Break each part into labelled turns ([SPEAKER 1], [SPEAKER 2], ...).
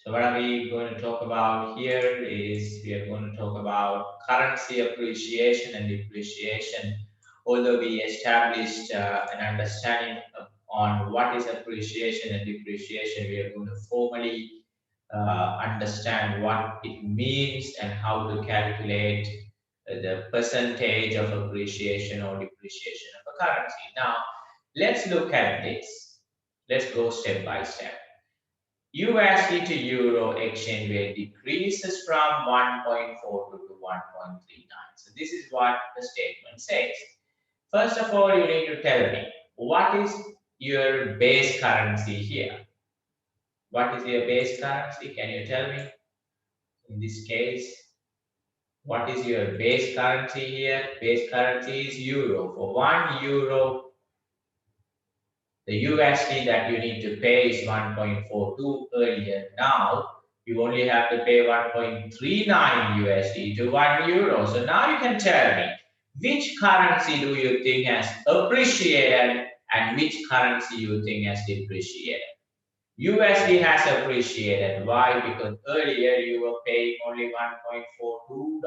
[SPEAKER 1] So what are we going to talk about here is we are going to talk about currency appreciation and depreciation. Although we established an understanding on what is appreciation and depreciation, we are going to formally understand what it means and how to calculate the percentage of appreciation or depreciation of a currency. Now, let's look at this. Let's go step by step. USD to Euro exchange rate decreases from 1.42 to 1.39. So this is what the statement says. First of all, you need to tell me what is your base currency here. What is your base currency? Can you tell me? In this case, what is your base currency here? Base currency is Euro. For 1 Euro, the USD that you need to pay is 1.42 earlier. Now, you only have to pay 1.39 USD to 1 Euro. So now you can tell me, which currency do you think has appreciated and which currency you think has depreciated? USD has appreciated. Why? Because earlier you were paying only $1.42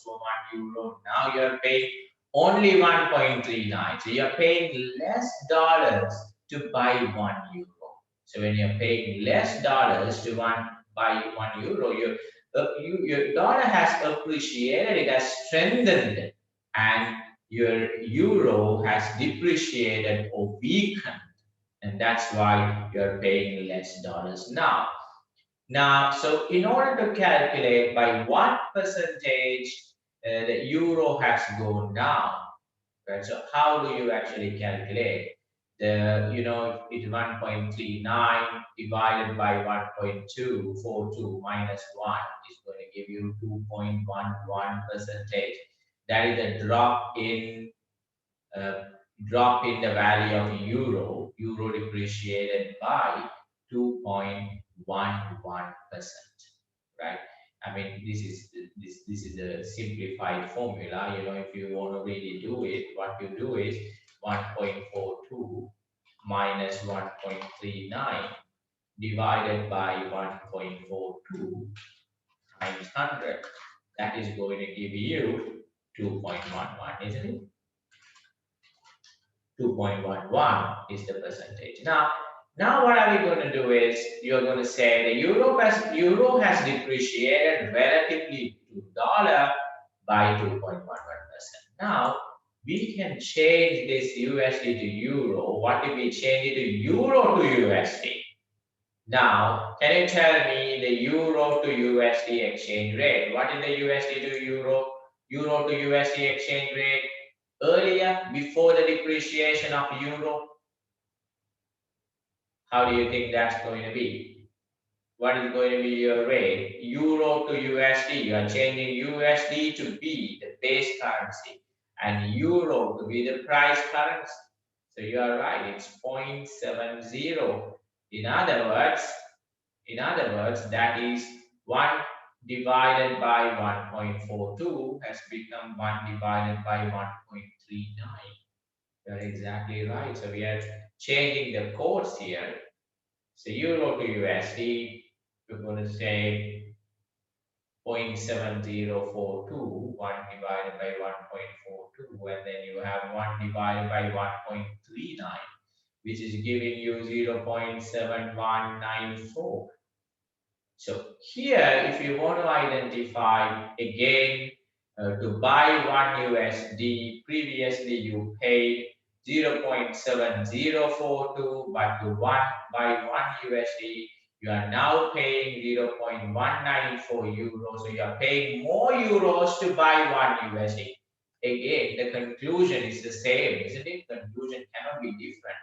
[SPEAKER 1] for 1 Euro. Now you're paying only 1.39. So you're paying less dollars to buy 1 Euro. So when you're paying less dollars to buy 1 Euro, your dollar has appreciated, it has strengthened, and your Euro has depreciated or weakened. And that's why you're paying less dollars now. So in order to calculate by what percentage the euro has gone down, right? So how do you actually calculate it's 1.39 divided by 1.242 minus 1 is going to give you 2.11 percentage. That is a uh, drop in the value of euro. Euro depreciated by 2.11%, right? I mean, this is a simplified formula. If you want to really do it, what you do is 1.42 minus 1.39 divided by 1.42 times 100. That is going to give you 2.11, isn't it? 2.11 is the percentage. Now what are we going to do is you're going to say the euro has depreciated relatively to dollar by 2.11%. Now we can change this USD to euro. What if we change it to euro to USD? Now, can you tell me the euro to USD exchange rate? What is the USD to euro to USD exchange rate earlier before the depreciation of euro? How do you think that's going to be? What is going to be your rate? Euro to USD. You are changing USD to be the base currency and euro to be the price currency. So you are right. It's 0.70. In other words, that is 1 divided by 1.42 has become 1 divided by 1.39. You're exactly right. So we are changing the codes here. So euro to USD, we're going to say 0.7042, 1 divided by 1.42, and then you have 1 divided by 1.39, which is giving you 0.7194. So here, if you want to identify again, to buy 1 USD, previously you paid 0.7042, but to buy 1 USD, you are now paying 0.194 euros. So you are paying more euros to buy 1 USD. Again, the conclusion is the same, isn't it? Conclusion cannot be different.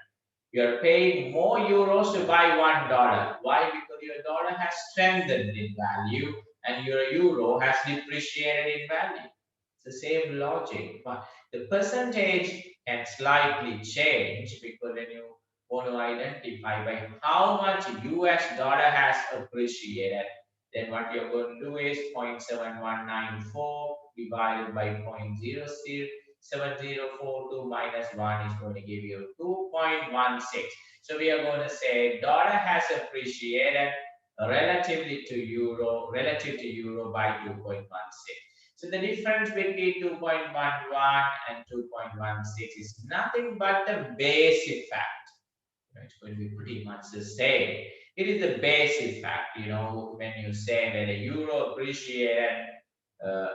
[SPEAKER 1] You are paying more euros to buy $1. Why? Because your dollar has strengthened in value and your euro has depreciated in value. It's the same logic, but the percentage can slightly change because when you want to identify by how much US dollar has appreciated, then what you're going to do is 0.7194 divided by 0.07042 minus 1 is going to give you 2.16. So we are going to say dollar has appreciated relative to euro by 2.16. So the difference between 2.11 and 2.16 is nothing but the base effect. It's going to be pretty much the same. It is the base effect, when you say that the euro appreciated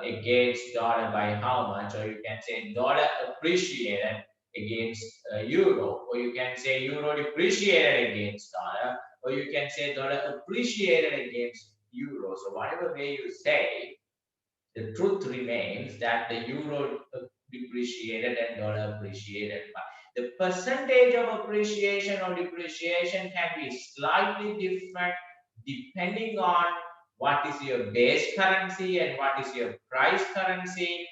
[SPEAKER 1] against dollar by how much, or you can say dollar appreciated against euro, or you can say euro depreciated against dollar, or you can say dollar appreciated against euro. So whatever way you say, the truth remains that the euro depreciated and dollar appreciated. But the percentage of appreciation or depreciation can be slightly different depending on what is your base currency and what is your price currency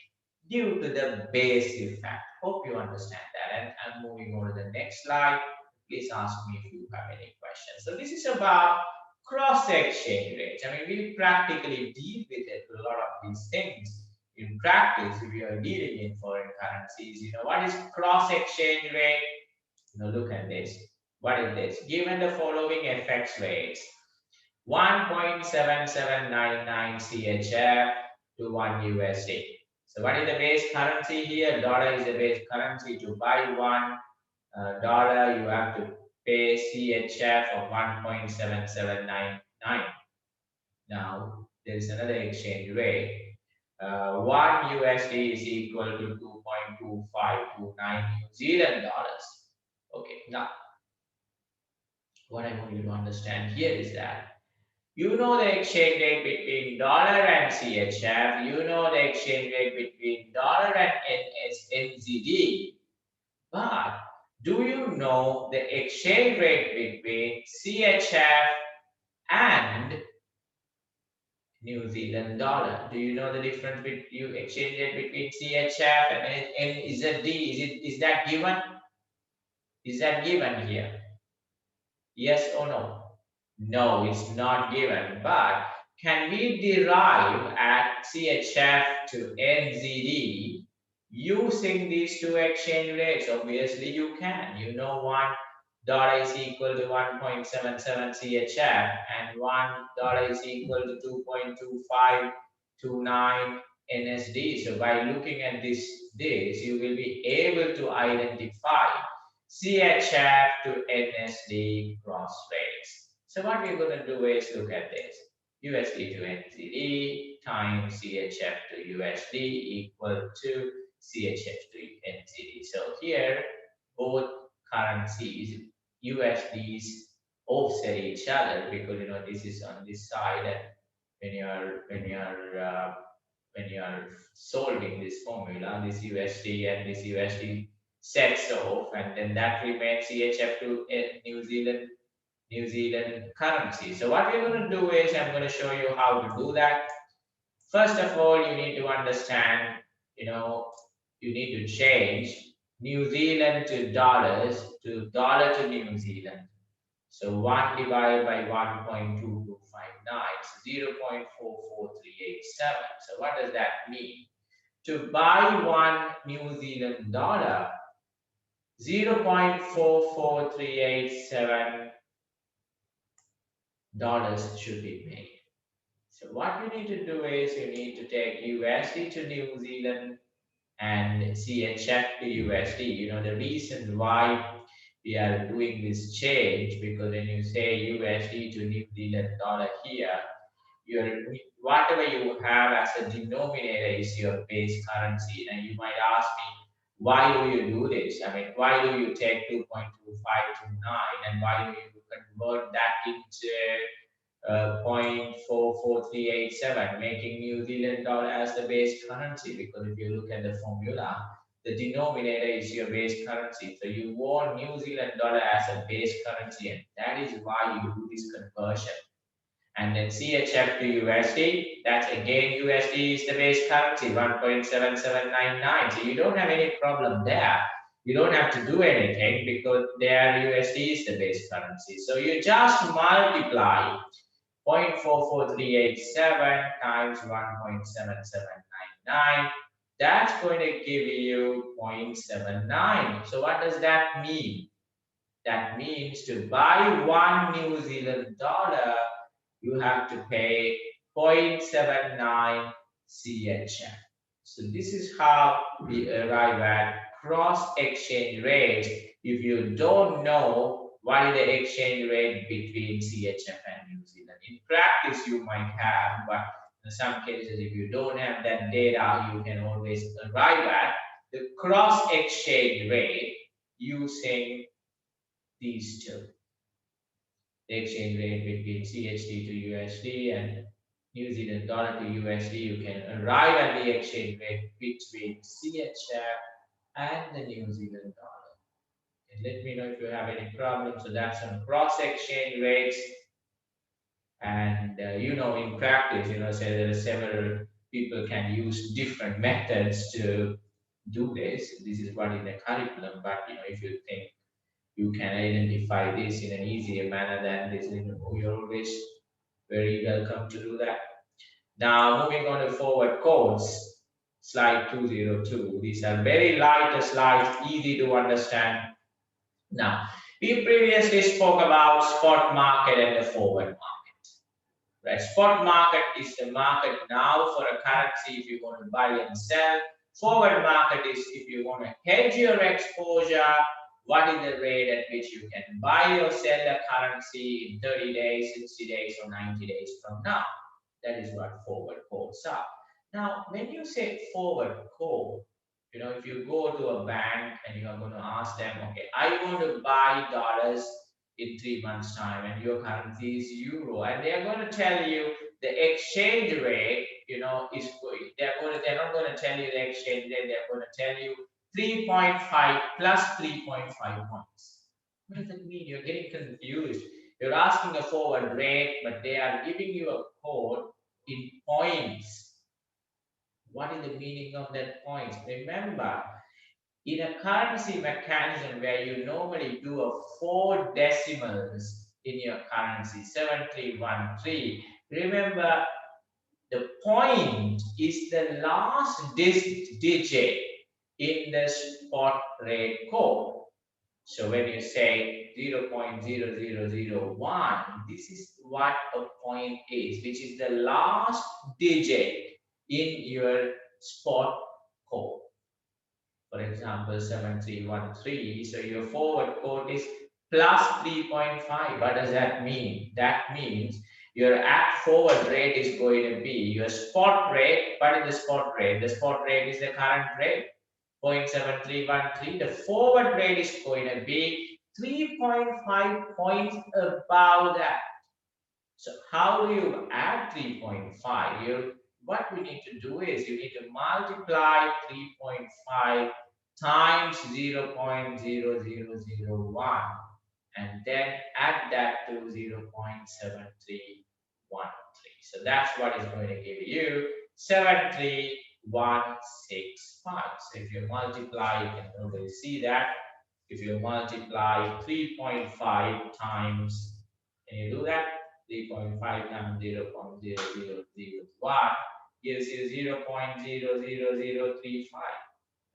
[SPEAKER 1] due to the base effect. Hope you understand that. And I'm moving on to the next slide. Please ask me if you have any questions. So this is about cross exchange rates. I mean, we practically deal with it, a lot of these things in practice. If you are dealing in foreign currencies, what is cross exchange rate? Look at this. What is this? Given the following FX rates, 1.7799 CHF to 1 USD. So what is the base currency here? Dollar is the base currency. To buy $1, you have to pay CHF of 1.7799. Now, there is another exchange rate. 1 USD is equal to 2.2529 New Zealand dollars. Okay, now, what I want you to understand here is that you know the exchange rate between dollar and CHF, you know the exchange rate between dollar and NZD, but do you know the exchange rate between CHF and New Zealand dollar? Do you know the difference between you exchange rate between CHF and NZD? Is that given? Is that given here? Yes or no? No, it's not given. But can we derive at CHF to NZD using these two exchange rates? Obviously, you can. You know $1 is equal to 1.77 CHF and $1 is equal to 2.2529 NSD. So by looking at this, you will be able to identify CHF to NSD cross rates. So what we're going to do is look at this. USD to NZD times CHF to USD equal to CHF to NZD. So here, both currencies, USDs offset each other because this is on this side, and when you are solving this formula, this USD and this USD sets off, and then that remains CHF to New Zealand currency. So what we're going to do is I'm going to show you how to do that. First of all, you need to understand, you need to change New Zealand to dollars to dollar to New Zealand. So 1 divided by 1.2259 is 0.44387. So what does that mean? To buy 1 New Zealand dollar, 0.44387 dollars should be made. So what you need to do is you need to take USD to New Zealand and CHF to USD. The reason why we are doing this change, because when you say USD to New Zealand dollar here, whatever you have as a denominator is your base currency. And you might ask me, why do you do this? I mean, why do you take 2.2529 and why do you convert that into 0.44387, making New Zealand dollar as the base currency? Because if you look at the formula, the denominator is your base currency. So you want New Zealand dollar as a base currency, and that is why you do this conversion. And then CHF to USD, that's again USD is the base currency, 1.7799. So you don't have any problem there. You don't have to do anything because there USD is the base currency. So you just multiply 0.44387 times 1.7799. That's going to give you 0.79. So what does that mean? That means to buy 1 New Zealand dollar, you have to pay 0.79 CHF. So this is how we arrive at cross exchange rate if you don't know what is the exchange rate between CHF and New Zealand. In practice, you might have, but in some cases, if you don't have that data, you can always arrive at the cross exchange rate using these two. The exchange rate between CHD to USD and New Zealand dollar to USD, you can arrive at the exchange rate between CHF and the New Zealand dollar. And let me know if you have any problems. So that's on cross exchange rates. And in practice, say there are several people can use different methods to do this. This is what in the curriculum, but if you think you can identify this in an easier manner, then this you're always very welcome to do that. Now, moving on to forward codes, slide 202. These are very light slides, easy to understand. Now, we previously spoke about spot market and the forward market. Right? Spot market is the market now for a currency if you want to buy and sell. Forward market is if you want to hedge your exposure. What is the rate at which you can buy or sell a currency in 30 days, 60 days, or 90 days from now? That is what forward quotes are. Now, when you say forward quote, if you go to a bank and you are going to ask them, okay, I want to buy dollars in 3 months' time, and your currency is euro, and they are going to tell you the exchange rate, is going. They're not going to tell you the exchange rate. They're going to tell you 3.5 plus 3.5 points. What does that mean? You're getting confused. You're asking a forward rate, but they are giving you a code in points. What is the meaning of that points? Remember, in a currency mechanism where you normally do a 4 decimals in your currency, 7313, remember the point is the last digit in the spot rate code. So when you say 0.0001, this is what a point is, which is the last digit in your spot code. For example, 7313. So your forward code is plus 3.5. What does that mean? That means your at forward rate is going to be your spot rate. What is the spot rate? The spot rate is the current rate, 0.7313. The forward rate is going to be 3.5 points above that. So how do you add 3.5? What we need to do is you need to multiply 3.5 times 0.0001 and then add that to 0.7313. So that's what is going to give you 73165. So if you multiply, you can always see that. If you multiply 3.5 times, can you do that? 3.5 times 0.0001 gives you 0.00035.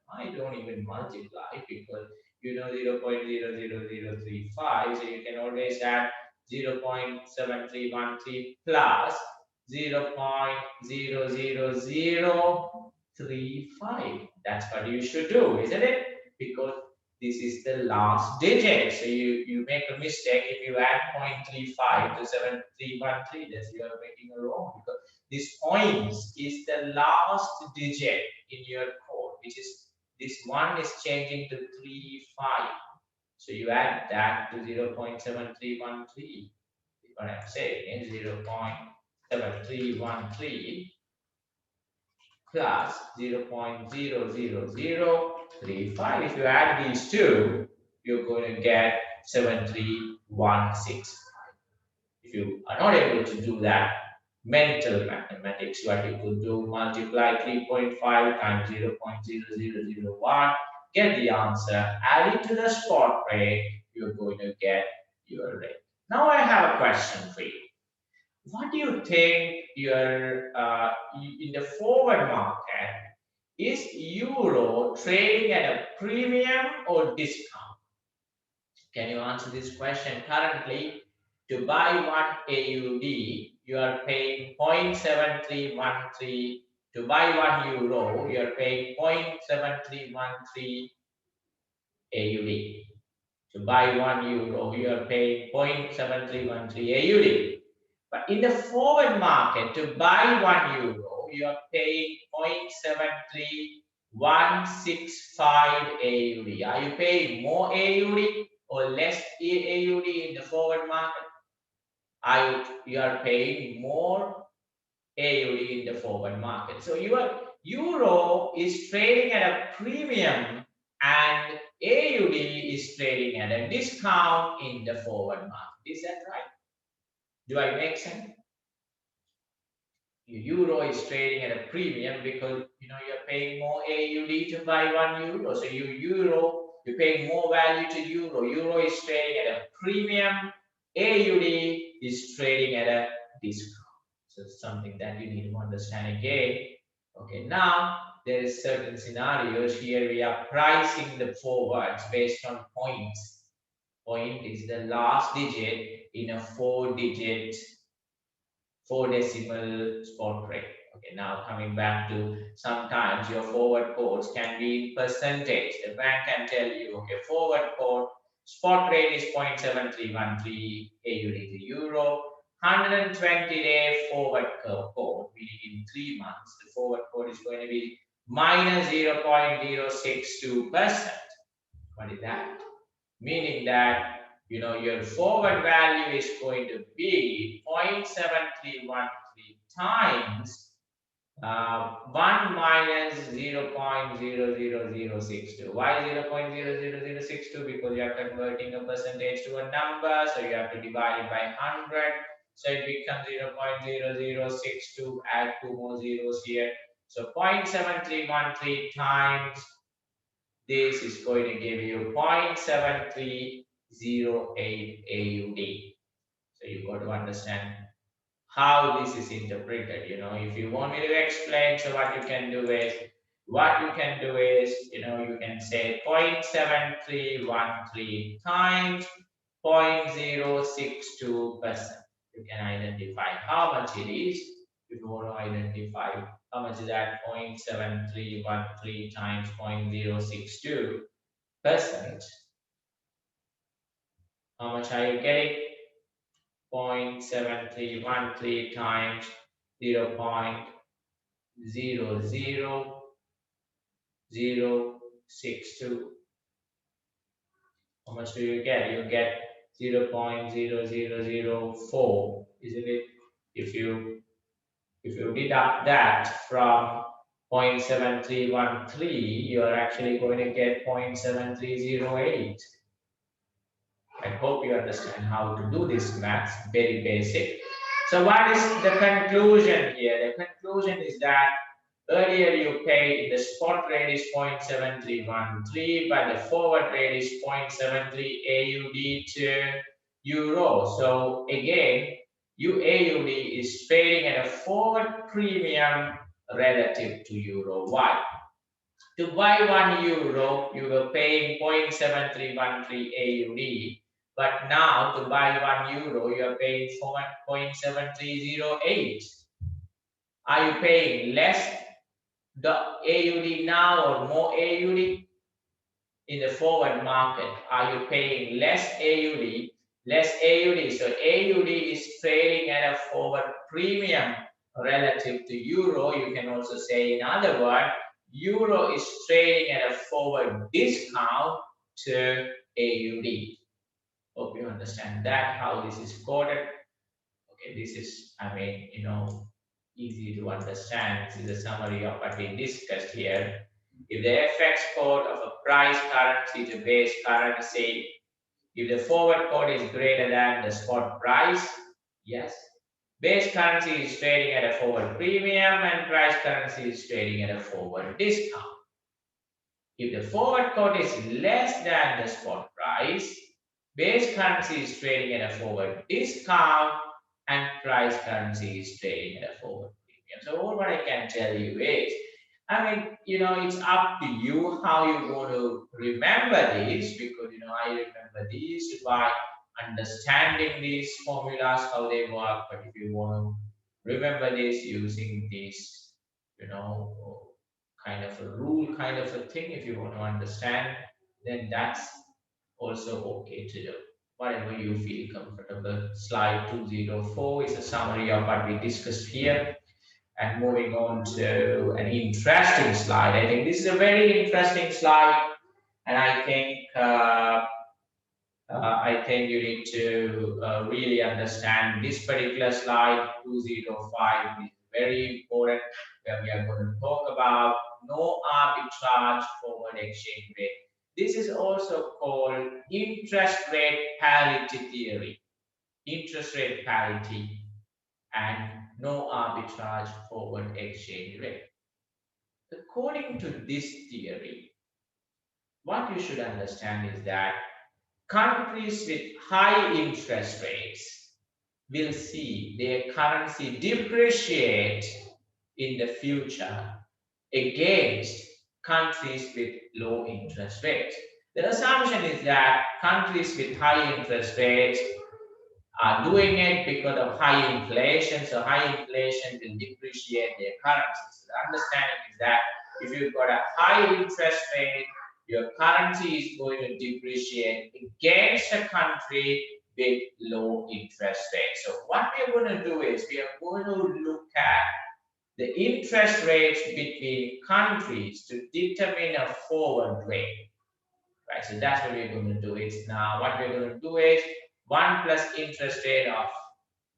[SPEAKER 1] I don't even multiply because 0.00035, so you can always add 0.7313 plus 0.00035. That's what you should do, isn't it? Because this is the last digit. So you make a mistake if you add 0.35 to 7313. That's you are making a wrong because this points is the last digit in your code, which is this one is changing to 35. So you add that to 0.7313. What I'm saying is 0.7313 plus 0.00035. If you add these two, you're going to get 73165. If you are not able to do that mental mathematics, what you could do, multiply 3.5 times 0.0001, get the answer, add it to the spot rate, you're going to get your rate. Now I have a question for you. What do you think your in the forward market, is euro trading at a premium or discount? Can you answer this question? Currently, to buy 1 AUD, you are paying 0.7313 to buy 1 euro, you are paying 0.7313 AUD. To buy 1 euro, you are paying 0.7313 AUD. But in the forward market, to buy 1 euro, you are paying 0.73165 AUD. Are you paying more AUD or less AUD in the forward market? You are paying more AUD in the forward market. So your euro is trading at a premium and AUD is trading at a discount in the forward market. Is that right? Do I make sense? Your euro is trading at a premium because you're paying more AUD to buy 1 euro. So you're paying more value to euro. Euro is trading at a premium. AUD is trading at a discount. So it's something that you need to understand again. Okay, now there is certain scenarios here. We are pricing the forwards based on points. Point is the last digit in a four decimal spot rate. Okay, now coming back to sometimes your forward quotes can be in percentage. The bank can tell you, okay, forward quote spot rate is 0.7313 AUD to euro. 120-day forward quote, meaning in 3 months, the forward quote is going to be minus 0.062%. What is that? Meaning that your forward value is going to be 0.7313 times 1 minus 0.00062. Why 0.00062? Because you are converting a percentage to a number, so you have to divide it by 100. So it becomes 0.0062. Add 2 more zeros here. So 0.7313 times this is going to give you 0.7308 AUD. So you've got to understand how this is interpreted. If you want me to explain, so what you can do is, you can say 0.7313 times 0.062%. You can identify how much it is. If you want to identify how much is that 0.7313 times 0.062%, how much are you getting? 0.7313 times 0.00062. How much do you get? You get 0.0004, isn't it? If you deduct that from 0.7313, you are actually going to get 0.7308. I hope you understand how to do this maths, very basic. So what is the conclusion here? The conclusion is that earlier you paid, the spot rate is 0.7313, but the forward rate is 0.73 AUD to euro. So again, AUD is trading at a forward premium relative to euro. Why? To buy 1 euro, you were paying 0.7313 AUD. But now to buy 1 euro, you are paying 0.7308. Are you paying less the AUD now or more AUD? In the forward market, are you paying less AUD? Less AUD. So AUD is trading at a forward premium relative to euro. You can also say, in other words, euro is trading at a forward discount to AUD. Hope you understand that, how this is coded. Okay, this is, easy to understand. This is a summary of what we discussed here. If the FX code of a price currency to base currency, if the forward code is greater than the spot price, yes, base currency is trading at a forward premium and price currency is trading at a forward discount. If the forward code is less than the spot price, base currency is trading at a forward discount and price currency is trading at a forward premium. So all what I can tell you is, it's up to you how you want to remember this, because, I remember this by understanding these formulas, how they work. But if you want to remember this using this, kind of a rule, kind of a thing, if you want to understand, then that's also okay to do. Whatever you feel comfortable. Slide 204 is a summary of what we discussed here. And moving on to an interesting slide. I think this is a very interesting slide, and I think you need to really understand this particular slide 205 is very important, where we are going to talk about no arbitrage forward exchange rate. This is also called interest rate parity theory. Interest rate parity and no arbitrage forward exchange rate. According to this theory, what you should understand is that countries with high interest rates will see their currency depreciate in the future against countries with low interest rates. The assumption is that countries with high interest rates are doing it because of high inflation. So high inflation will depreciate their currency. So the understanding is that if you've got a high interest rate, your currency is going to depreciate against a country with low interest rate. So what we are going to do is we are going to look at the interest rates between countries to determine a forward rate. Right, so that's what we're going to do. It's now what we're going to do is 1 plus interest rate of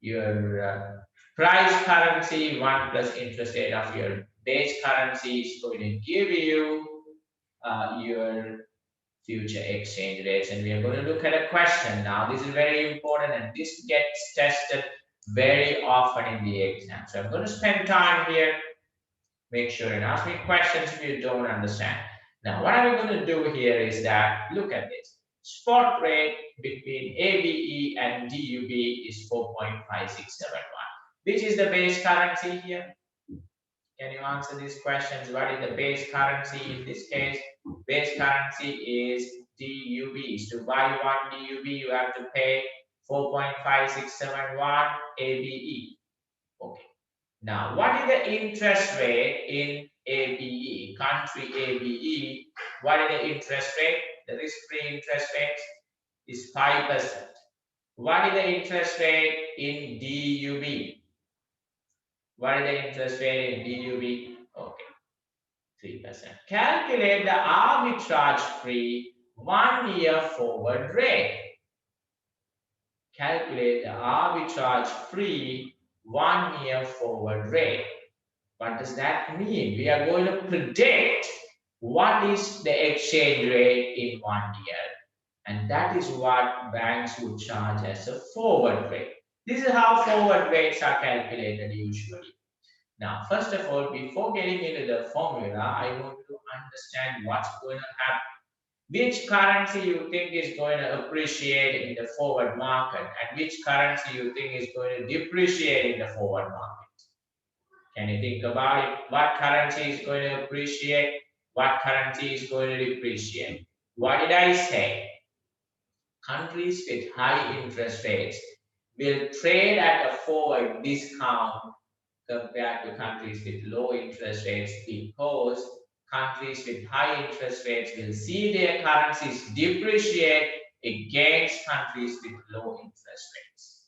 [SPEAKER 1] your price currency, 1 plus interest rate of your base currency is going to give you your future exchange rates. And we are going to look at a question now. This is very important, and this gets tested very often in the exam. So I'm going to spend time here. Make sure and ask me questions if you don't understand. Now, what I'm going to do here is that, look at this. Spot rate between ABE and DUB is 4.5671. Which is the base currency here? Can you answer these questions? What is the base currency in this case? Base currency is DUB. So to buy 1 DUB, you have to pay 4.5671 ABE. Okay. Now, what is the interest rate in ABE, country ABE? What is the interest rate? The risk-free interest rate is 5%. What is the interest rate in DUB? What is the interest rate in DUB? Okay, 3%. Calculate the arbitrage-free 1-year forward rate. Calculate the arbitrage-free 1-year forward rate. What does that mean? We are going to predict what is the exchange rate in 1 year. And that is what banks would charge as a forward rate. This is how forward rates are calculated usually. Now, first of all, before getting into the formula, I want to understand what's going to happen. Which currency you think is going to appreciate in the forward market, and which currency you think is going to depreciate in the forward market? Can you think about it? What currency is going to appreciate? What currency is going to depreciate? What did I say? Countries with high interest rates will trade at a forward discount compared to countries with low interest rates, because countries with high interest rates will see their currencies depreciate against countries with low interest rates.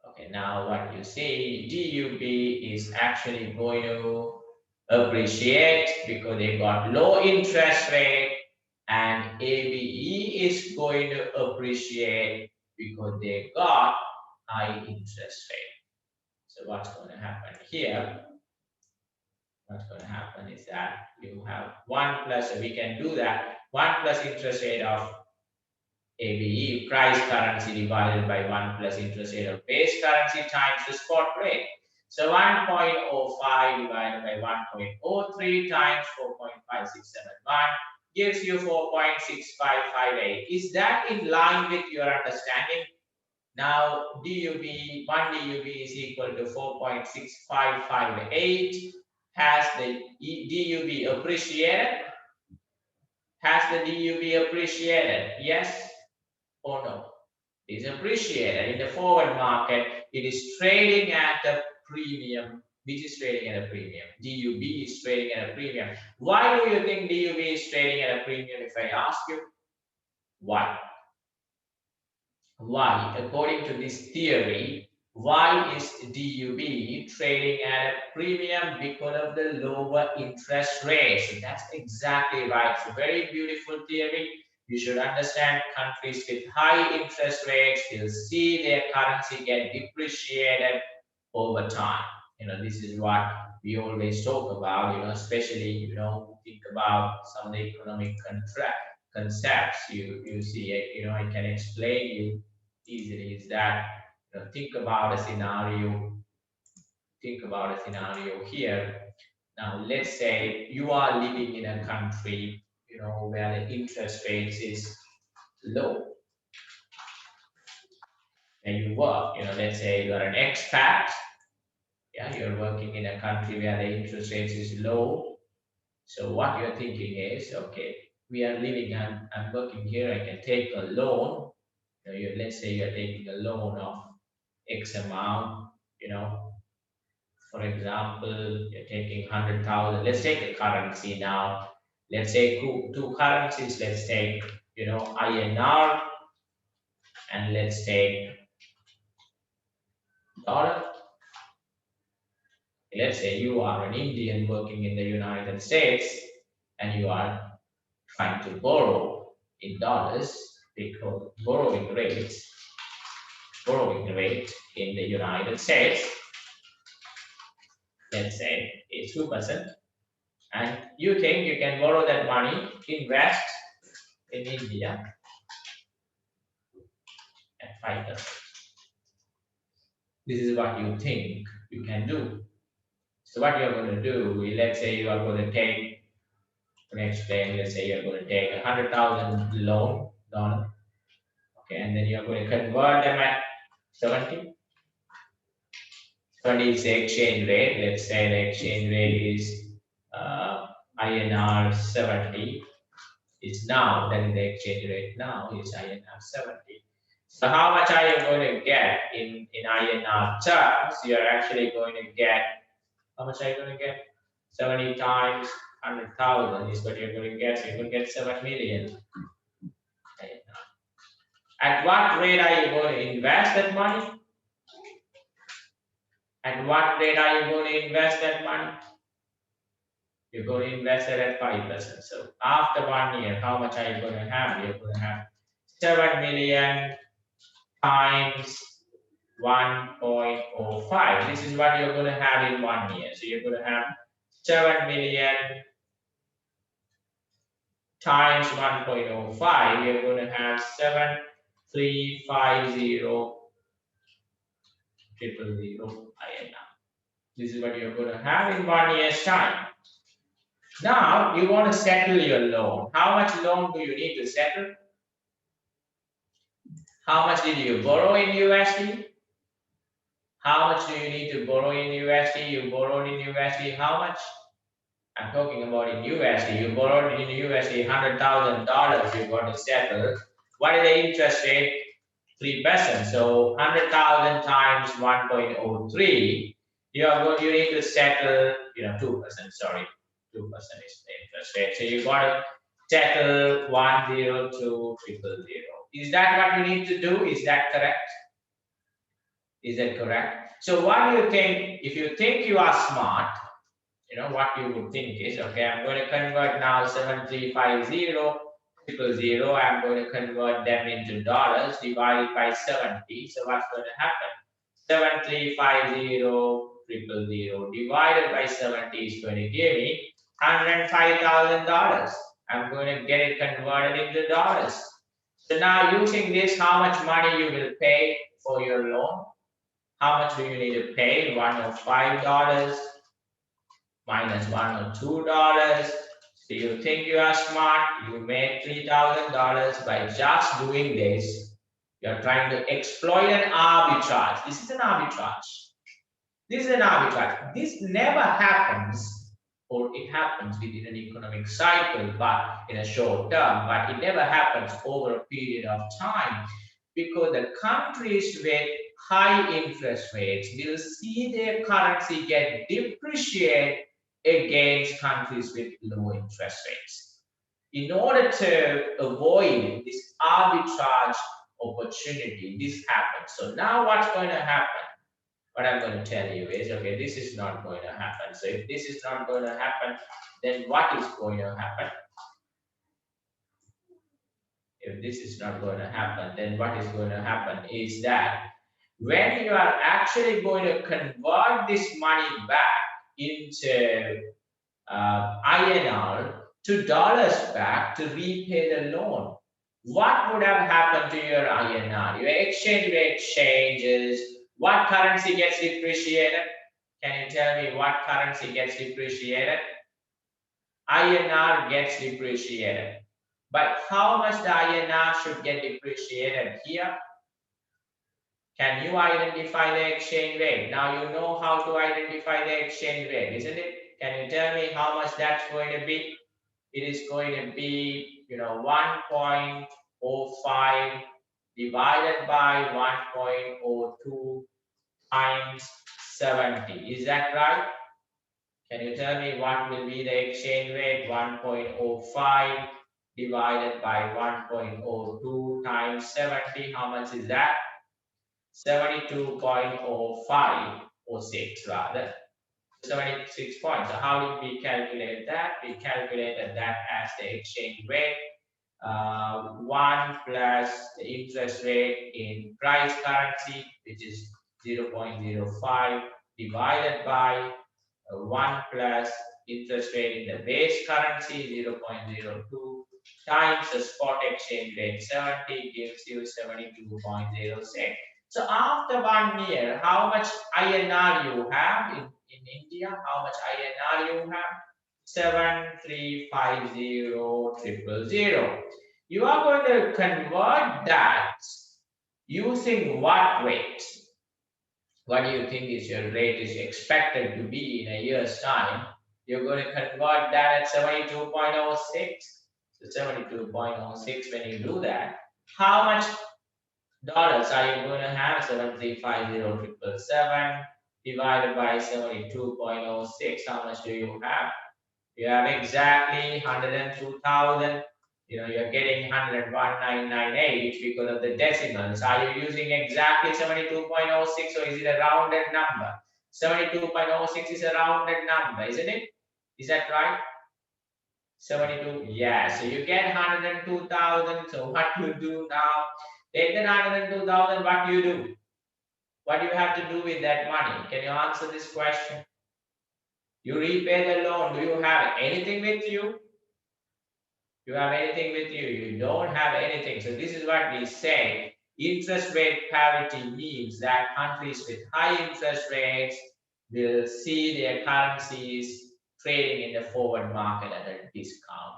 [SPEAKER 1] Okay, now what you see, DUB is actually going to appreciate because they got low interest rate, and ABE is going to appreciate because they got high interest rate. So what's going to happen here? What's going to happen is that you have 1 plus, we can do that, 1 plus interest rate of ABE, price currency, divided by 1 plus interest rate of base currency times the spot rate. So 1.05 divided by 1.03 times 4.5671 gives you 4.6558. Is that in line with your understanding? Now, DUB, 1 DUB is equal to 4.6558. Has the DUB appreciated? Has the DUB appreciated? Yes or no? is appreciated. In the forward market, it is trading at a premium. Which is trading at a premium? DUB is trading at a premium. Why do you think DUB is trading at a premium, if I ask you? Why? Why? According to this theory, why is DUB trading at a premium? Because of the lower interest rates. That's exactly right. It's a very beautiful theory. You should understand countries with high interest rates will see their currency get depreciated over time. This is what we always talk about, especially, think about some of the economic concepts you see, I can explain you easily is that, think about a scenario here. Now, let's say you are living in a country, where the interest rates is low, and you work, let's say you are an expat. Yeah, you're working in a country where the interest rates is low. So what you're thinking is, okay, we are living, I'm working here, I can take a loan. Let's say you're taking a loan of X amount, for example, you're taking 100,000. Let's take a currency now. Let's say two currencies. Let's take, INR, and let's take dollar. Let's say you are an Indian working in the United States and you are trying to borrow in dollars because borrowing rate in the United States, let's say, is 2%. And you think you can borrow that money, invest in India at 5%. This is what you think you can do. So what you're going to do, let's say you are going to take, let's say you're going to take 100,000 loan, okay, and then you're going to convert them at 70. 20 is the exchange rate. Let's say the exchange rate is INR 70. It's now, then the exchange rate now is INR 70. So how much are you going to get in INR terms? You're actually going to get, how much are you going to get? 70 times 100,000 is what you're going to get. So you're going to get 7 million. At what rate are you going to invest that money? At what rate are you going to invest that money? You're going to invest it at 5%. So after 1 year, how much are you going to have? You're going to have 7 million times 1.05. This is what you're going to have in 1 year. So you're going to have 7 million times 1.05. You're going to have 7,350,000 INR. This is what you're going to have in 1 year's time. Now you want to settle your loan. How much loan do you need to settle? How much did you borrow in USD? How much do you need to borrow in USD? You borrowed in USD how much? I'm talking about in USD. You borrowed in USD $100,000. You got to settle. What is the interest rate? 3%. So 100,000 times 1.03. You need to settle. 2%. Sorry, 2% is the interest rate. So you got to settle 102,000. Is that what you need to do? Is that correct? Is that correct? So what do you think? If you think you are smart, what you would think is, okay, I'm going to convert now 7,350,000. I'm going to convert them into dollars divided by 70. So what's going to happen? 7,350,000 divided by 70 is going to give me $105,000. I'm going to get it converted into dollars. So now using this, how much money you will pay for your loan? How much do you need to pay? $105 minus $102. So you think you are smart, you made $3,000 by just doing this. You're trying to exploit an arbitrage. This is an arbitrage. This never happens, or it happens within an economic cycle, but in a short term, but it never happens over a period of time. because the countries with high interest rates will see their currency get depreciated against countries with low interest rates. In order to avoid this arbitrage opportunity, this happens. So now what's going to happen? What I'm going to tell you is, okay, this is not going to happen. So if this is not going to happen, then what is going to happen? If this is not going to happen, then what is going to happen is that when you are actually going to convert this money back into INR to dollars back to repay the loan, what would have happened to your INR? Your exchange rate changes. What currency gets depreciated? Can you tell me what currency gets depreciated? INR gets depreciated. But how much the INR should get depreciated here? Can you identify the exchange rate? Now you know how to identify the exchange rate, isn't it? Can you tell me how much that's going to be? It is going to be, 1.05 divided by 1.02 times 70. Is that right? Can you tell me what will be the exchange rate? 1.05 divided by 1.02 times 70. How much is that? 72.05 or 6 rather. 76 points. So how did we calculate that? We calculated that as the exchange rate. 1 plus the interest rate in price currency, which is 0.05 divided by 1 plus interest rate in the base currency 0.02 times the spot exchange rate 70 gives you 72.06. So after 1 year, how much INR you have in India? How much INR you have? 7350000. You are going to convert that using what rate? What do you think is your rate is expected to be in a year's time? You're going to convert that at 72.06. So 72.06, when you do that, how much dollars are you going to have? 7350077 divided by 72.06. How much do you have? You have exactly 102,000. You're getting 101,998 because of the decimals. Are you using exactly 72.06 or is it a rounded number? 72.06 is a rounded number, isn't it? Is that right? 72, yeah. So you get 102,000. So what you do now? Take the 102,000. What do you do? What do you have to do with that money? Can you answer this question? You repay the loan. Do you have anything with you? You have anything with you? You don't have anything. So this is what we say. Interest rate parity means that countries with high interest rates will see their currencies trading in the forward market at a discount.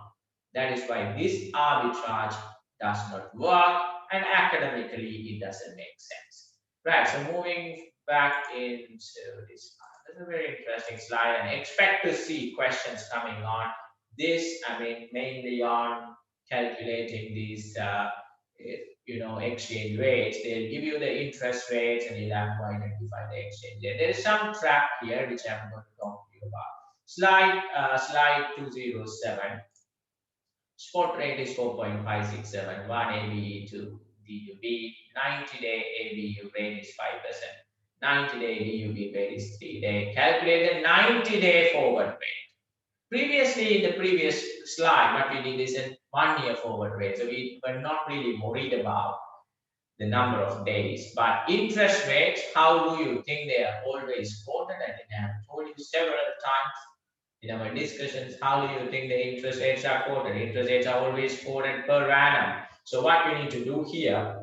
[SPEAKER 1] That is why this arbitrage does not work, and academically it doesn't make sense. Right, so moving back into this is a very interesting slide, and expect to see questions coming on this. I mean, mainly on calculating these, exchange rates. They'll give you the interest rates, and you'll have to identify the exchange rate. There is some trap here which I'm going to talk to you about. Slide 207. Spot rate is 4.567. 1 ABE to DUB. 90-day ABU rate is 5%. 90-day DUB rate is 3-day. Calculate the 90-day forward rate. Previously, in the previous slide, what we did is a 1-year forward rate. So we were not really worried about the number of days. But interest rates, how do you think they are always quoted? I think I have told you several times in our discussions, how do you think the interest rates are quoted? Interest rates are always quoted per annum. So what we need to do here,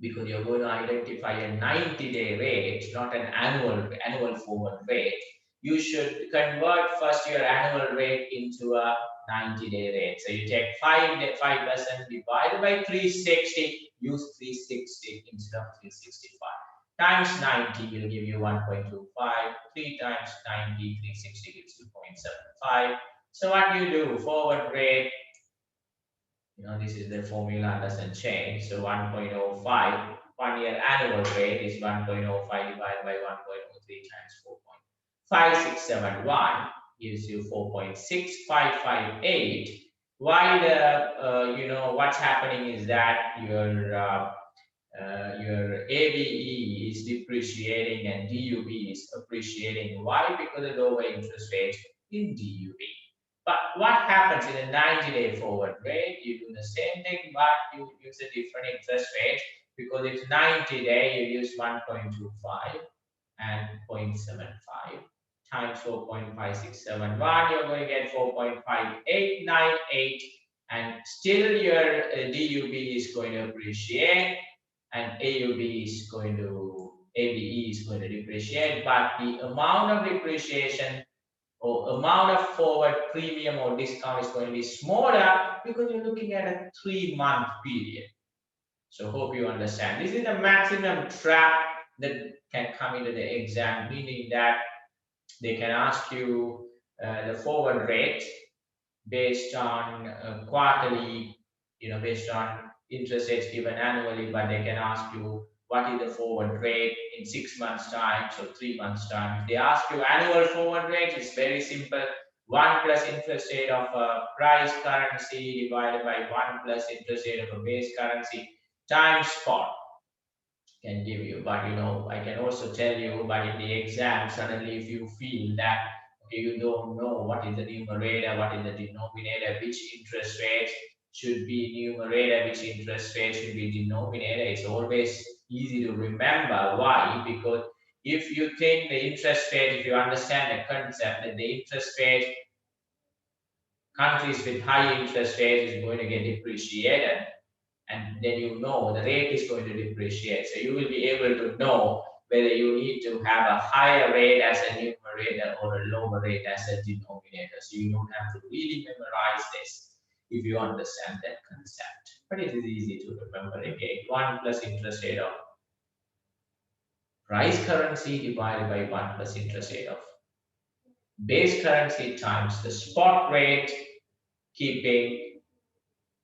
[SPEAKER 1] because you're going to identify a 90-day rate, not an annual forward rate, you should convert first your annual rate into a 90-day rate. So you take 5% divided by 360, use 360 instead of 365. Times 90 will give you 1.25. 3 times 90, 360 gives you 0.75. So what do you do? Forward rate This is the formula, doesn't change. So 1.05, 1 year annual rate is 1.05 divided by 1.03 times 4.5671 gives you 4.6558. Why what's happening is that your ABE is depreciating and DUB is appreciating. Why? Because of lower interest rates in DUB. But what happens in a 90-day forward rate? You do the same thing, but you use a different interest rate because it's 90-day, you use 1.25 and 0.75 times 4.5671, you're going to get 4.5898, and still your DUB is going to appreciate and ABE is going to depreciate, but the amount of depreciation or amount of forward premium or discount is going to be smaller because you're looking at a 3-month period. So hope you understand. This is the maximum trap that can come into the exam, meaning that they can ask you the forward rate based on quarterly, based on interest rates given annually, but they can ask you what is the forward rate in 6 months' time, so 3 months' time. If they ask you annual forward rate, it's very simple. 1 plus interest rate of a price currency divided by 1 plus interest rate of a base currency times spot can give you. But I can also tell you, but in the exam, suddenly if you feel that okay, you don't know what is the numerator, what is the denominator, which interest rate should be numerator, which interest rate should be denominator, it's always easy to remember. Why? Because if you think the interest rate, if you understand the concept that the interest rate, countries with high interest rate is going to get depreciated, and then the rate is going to depreciate. So you will be able to know whether you need to have a higher rate as a numerator or a lower rate as a denominator. So you don't have to really memorize this if you understand that concept. But it is easy to remember again. 1 plus interest rate of price currency divided by 1 plus interest rate of base currency times the spot rate, keeping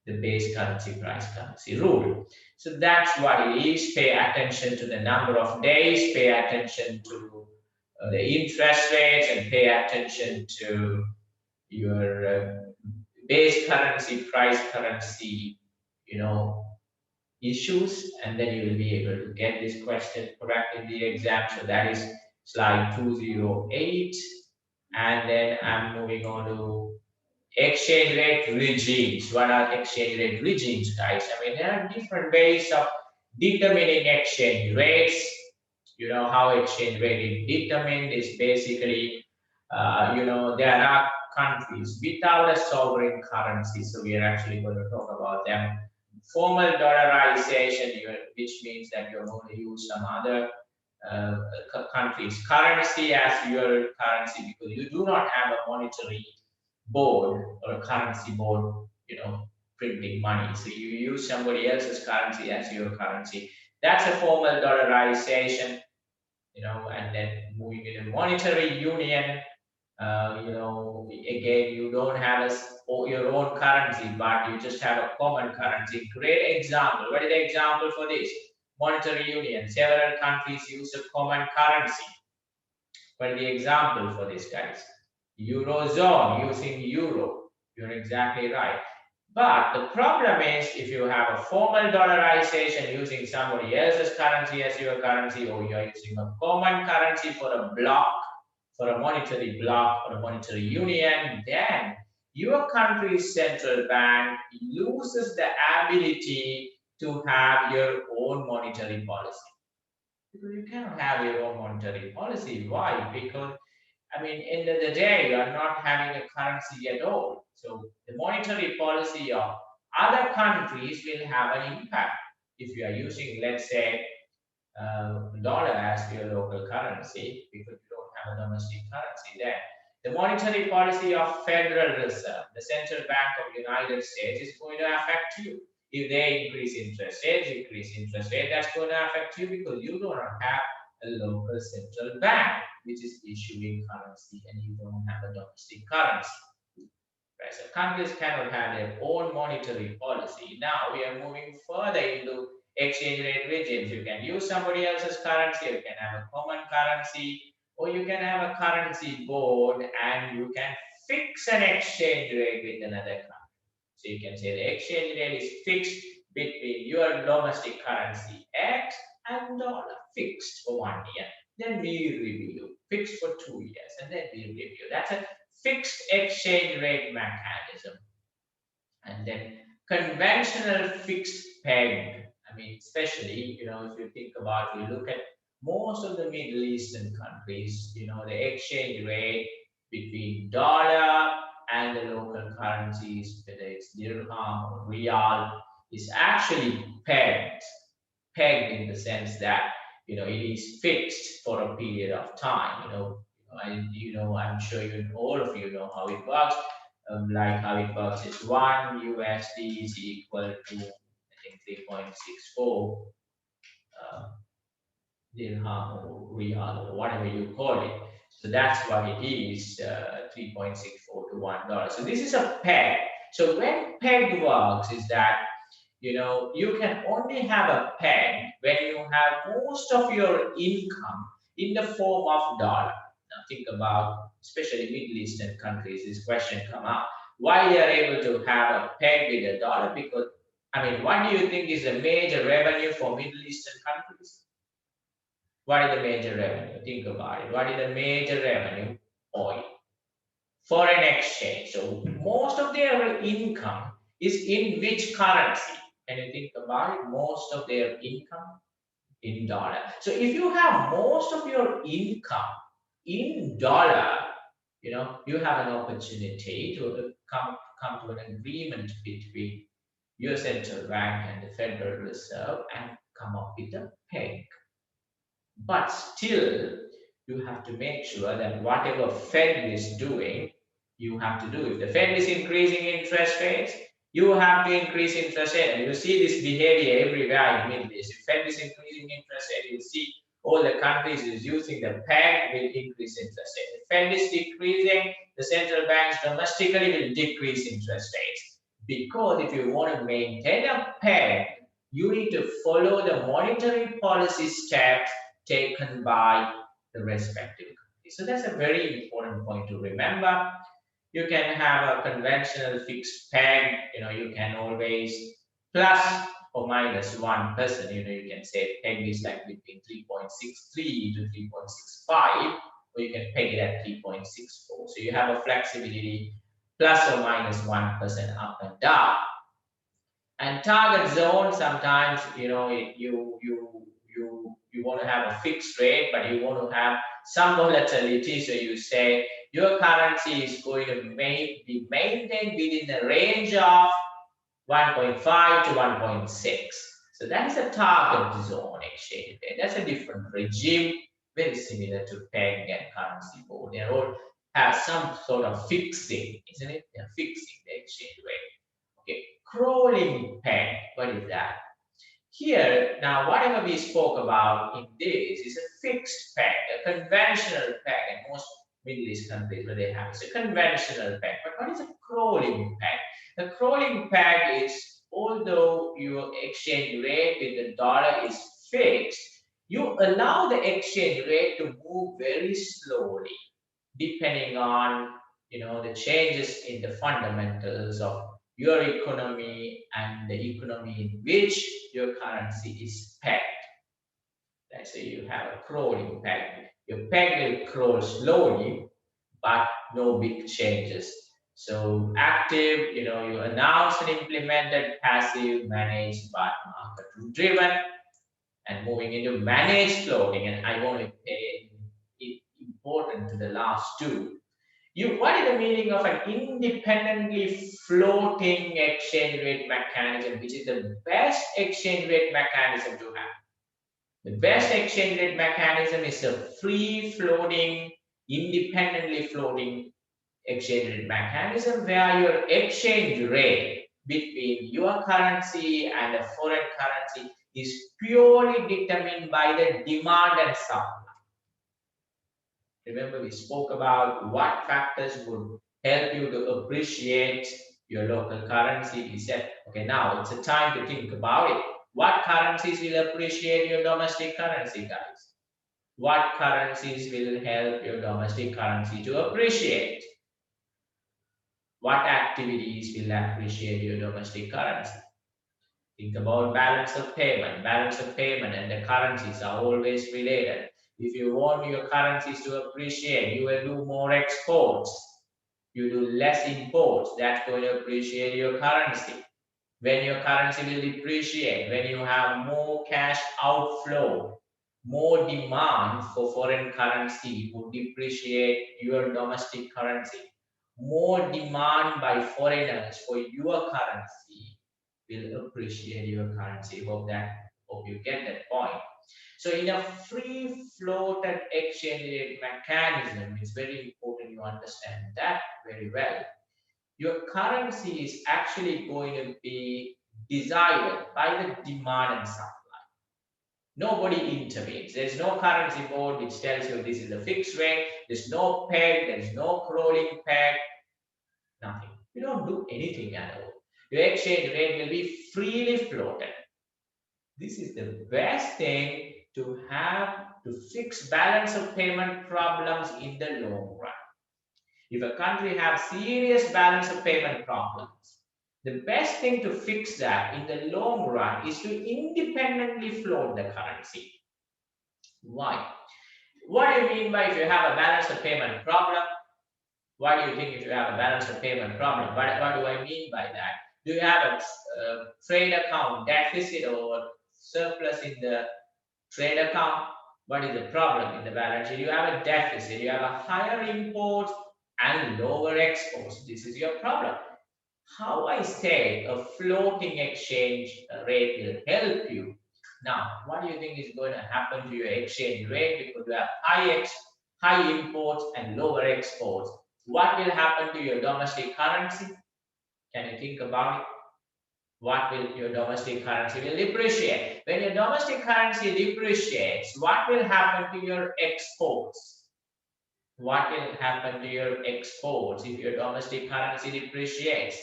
[SPEAKER 1] the base currency price currency rule. So that's what it is. Pay attention to the number of days, pay attention to the interest rates, and pay attention to your base currency, price currency, issues, and then you will be able to get this question correct in the exam. So that is slide 208. And then I'm moving on to exchange rate regimes. What are exchange rate regimes, guys? I mean, there are different ways of determining exchange rates. How exchange rate is determined is basically, there are countries without a sovereign currency. So we are actually going to talk about them. Formal dollarization, which means that you're going to use some other country's currency as your currency because you do not have a monetary board or a currency board, printing money. So you use somebody else's currency as your currency. That's a formal dollarization, and then moving into monetary union, again, you don't have your own currency, but you just have a common currency. Great example. What is the example for this? Monetary union. Several countries use a common currency. What is the example for this, guys? Eurozone using euro. You're exactly right. But the problem is if you have a formal dollarization using somebody else's currency as your currency, or you're using a common currency for a block, for a monetary block or a monetary union, then your country's central bank loses the ability to have your own monetary policy. Because you cannot have your own monetary policy. Why? Because end of the day, you are not having a currency at all. So the monetary policy of other countries will have an impact. If you are using, let's say, dollar as your local currency, because you don't have a domestic currency there. The monetary policy of Federal Reserve, the central bank of the United States, is going to affect you. If they increase interest rate, that's going to affect you because you do not have a local central bank which is issuing currency and you don't have a domestic currency, Right? So countries cannot have their own monetary policy. Now we are moving further into exchange rate regimes. You can use somebody else's currency, you can have a common currency, or you can have a currency board and you can fix an exchange rate with another country. So you can say the exchange rate is fixed between your domestic currency X and dollar, fixed for 1 year. Then we review, fixed for 2 years, and then we review. That's a fixed exchange rate mechanism. And then conventional fixed peg. I mean, especially, if you think about, you look at most of the Middle Eastern countries, the exchange rate between dollar and the local currencies, whether it's dirham or real, is actually pegged in the sense that, it is fixed for a period of time. I'm sure all of you know how it works. Like how it works is 1 USD is equal to, I think, 3.64 uh, dirham or real or whatever you call it. So that's what it is, 3.64 to $1. So this is a peg. So when peg works is that, you can only have a peg when you have most of your income in the form of dollar. Now think about, especially Middle Eastern countries, this question come up. Why they are able to have a peg with a dollar? Because, I mean, what do you think is the major revenue for Middle Eastern countries? What is the major revenue? Think about it. What is the major revenue? Oil. Foreign exchange. So most of their income is in which currency? Can you think about it? Most of their income in dollar. So if you have most of your income in dollar, you have an opportunity to come to an agreement between your central bank and the Federal Reserve and come up with a peg. But still, you have to make sure that whatever Fed is doing, you have to do. If the Fed is increasing interest rates, you have to increase interest rate. And you see this behavior everywhere in Middle East. If Fed is increasing interest rate, you see all the countries is using the peg will increase interest rate. If Fed is decreasing, the central banks domestically will decrease interest rates. Because if you want to maintain a peg, you need to follow the monetary policy steps taken by the respective countries. So that's a very important point to remember. You can have a conventional fixed peg, you can always plus or minus 1%, you can say peg is like between 3.63 to 3.65, or you can peg it at 3.64. So you have a flexibility plus or minus 1% up and down. And target zone, sometimes, you want to have a fixed rate, but you want to have some volatility. So you say your currency is going to be maintained within the range of 1.5 to 1.6. So that is a target zone exchange rate. That's a different regime, very similar to peg and currency board. They all have some sort of fixing, isn't it? They're fixing the exchange rate. Okay, crawling peg, what is that? Here, now whatever we spoke about in this is a fixed peg, a conventional peg, and most Middle East countries where they have it's a conventional peg. But what is a crawling peg? The crawling peg is, although your exchange rate with the dollar is fixed, you allow the exchange rate to move very slowly, depending on the changes in the fundamentals of your economy and the economy in which your currency is pegged. Right? So you have a crawling peg. Your peg will crawl slowly, but no big changes. So active, you announce and implemented, passive, managed, but market driven, and moving into managed floating. And I want to pay important to the last two. What is the meaning of an independently floating exchange rate mechanism, which is the best exchange rate mechanism to have? The best exchange rate mechanism is a free floating, independently floating exchange rate mechanism where your exchange rate between your currency and a foreign currency is purely determined by the demand and supply. Remember, we spoke about what factors would help you to appreciate your local currency. He said, okay, now it's a time to think about it. What currencies will appreciate your domestic currency, guys? What currencies will help your domestic currency to appreciate? What activities will appreciate your domestic currency? Think about balance of payment. Balance of payment and the currencies are always related. If you want your currencies to appreciate, you will do more exports. You do less imports. That's going to appreciate your currency. When your currency will depreciate, when you have more cash outflow, more demand for foreign currency would depreciate your domestic currency. More demand by foreigners for your currency will appreciate your currency. Hope you get that point. So in a free floated exchange rate mechanism, it's very important you understand that very well. Your currency is actually going to be decided by the demand and supply. Nobody intervenes. There's no currency board which tells you this is a fixed rate. There's no peg. There's no crawling peg. Nothing. You don't do anything at all. Your exchange rate will be freely floated. This is the best thing to have to fix balance of payment problems in the long run. If a country has serious balance of payment problems, the best thing to fix that in the long run is to independently float the currency. Why? What do you mean by if you have a balance of payment problem? What do you think if you have a balance of payment problem? What do I mean by that? Do you have a trade account deficit or surplus in the trade account? What is the problem in the balance sheet? You have a deficit, you have a higher imports and lower exports. This is your problem. How I say a floating exchange rate will help you. Now, what do you think is going to happen to your exchange rate? Because you have high imports and lower exports. What will happen to your domestic currency? Can you think about it? What will your domestic currency will depreciate? When your domestic currency depreciates, what will happen to your exports? What will happen to your exports if your domestic currency depreciates?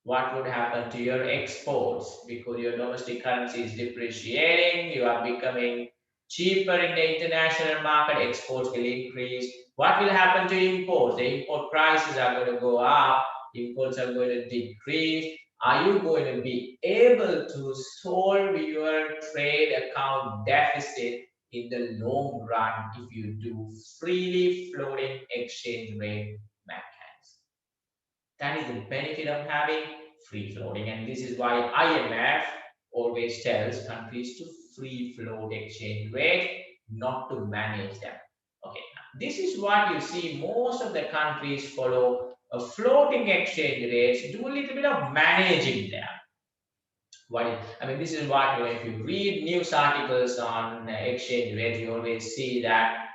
[SPEAKER 1] What would happen to your exports? Because your domestic currency is depreciating, you are becoming cheaper in the international market, exports will increase. What will happen to imports? The import prices are going to go up, imports are going to decrease. Are you going to be able to solve your trade account deficit in the long run if you do freely floating exchange rate mechanism? That is the benefit of having free floating, and this is why IMF always tells countries to free float exchange rate, not to manage them. Okay, this is what you see most of the countries follow a floating exchange rates, do a little bit of managing them. This is what, if you read news articles on exchange rate, you always see that